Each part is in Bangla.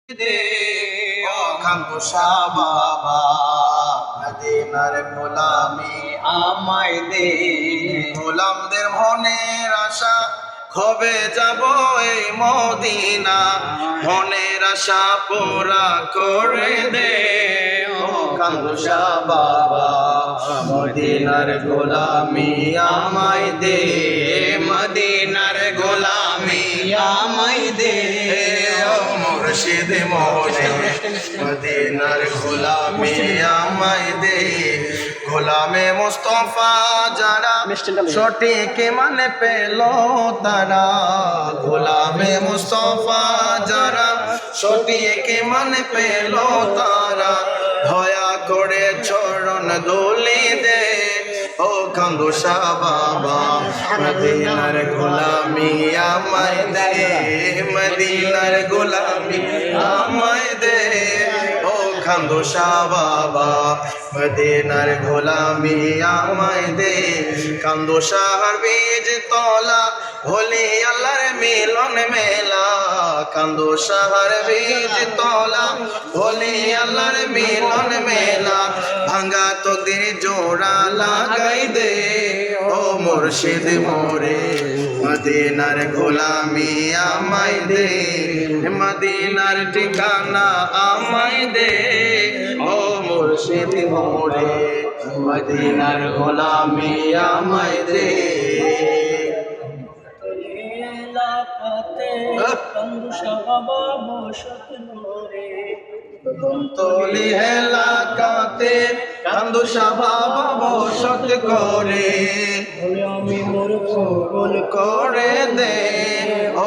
দে ও খামোশা বাবা, মদিনার গোলামি আমায় দে। গোলামদের মনের আশা কবে যাব এই মদিনা, মনের আশা পুরা করে দে ও খামোশা বাবা, মদিনার গোলামি আমায় দে, মদিনার গোলামি আমায় দে ও মুর্শিদ মোরে, মদিনার গোলামি আমায় দে। গোলামে মুস্তফা যারা সঠিক মানে পেল তারা, গোলামে মুস্তফা যারা সঠিক মানে পেল তারা, দয়া করে চরণ দোলে দে ও খামোশা বাবা, মদিনার গোলামি আমায় দে, মদিনার গোলামি আমায় দে ও খামোশা বাবা, মদিনার গোলামি আমায় দে। খামোশার বীজ তলা হলি আল্লাহর মিলন মেলা, খামোশার বীজ তলা হলি আল্লাহর মিলন মেলা, ভাঙ্গা তকদির জোড়া লাগাই দে ও মুর্শিদ মোরে, মদিনার গোলামি আমায় দে, মদিনার ঠিকানা আমায় দে ও মুর্শিদ মোরে, মদিনার গোলামি আমায় দে। তলি এলাকাতে কান্দুসা বাবা বসত করে, আমি মোর কবুল করে দে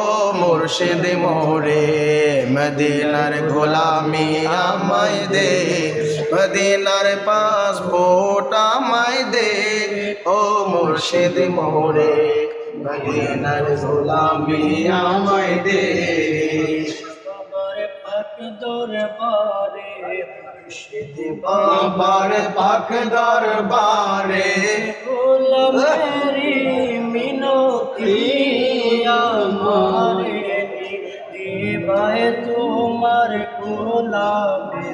ও মুর্শিদ মোরে, মদিনার গোলামি আমায় দে, মদিনার পাসপোর্ট আমায় দে ও মুর্শিদ মোরে, মদিনার গোলামি আমায় দে। বাবার পাক দরবারে গোলামেরি মিনতি আমারে, দিবায় তোমার গোলামে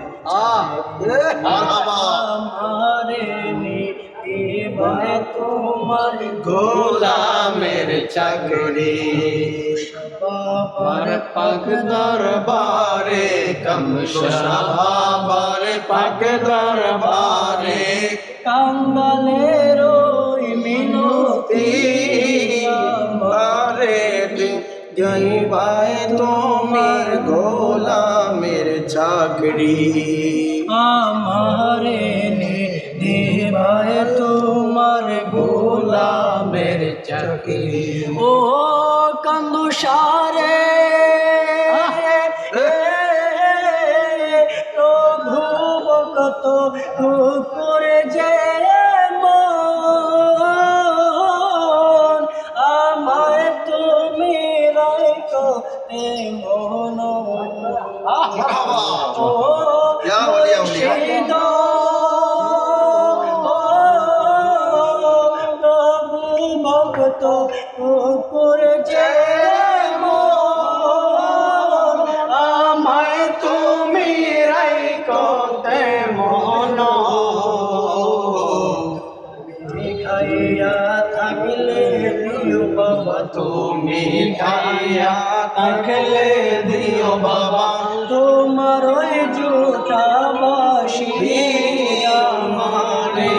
আমারে, দিবায় তোমার গোলামের চাকরি। বাবার পাক দরবারে খামোশা বাবার পাক দরবারে, কাঙ্গালের ওই মিনতি আমারে, দিবায় তোমার গোলামের চাকরি আমারে, দিবায় তোমার গোলামের চাকরি। ও কান্দুসারে প্রভু ভক্ত করে যে মন, আমায় তুমি রাখো মন, ও মুর্শিদ প্রভু ভক্ত করে যে মন, আমায় তুমি রাখো মন। খাইয়া থাকলে দিও বাবা, তুমি খাইয়া থাকলে দিও বাবা, তোমার ওই জুটা বাসি আমারে,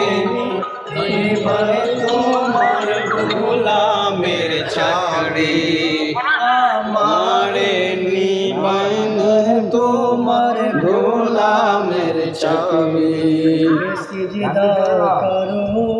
দিবায় তোমার গোলামের চাকরি আমারে, নিবায় তোমার গোলামের চাকরি। সিজদা করো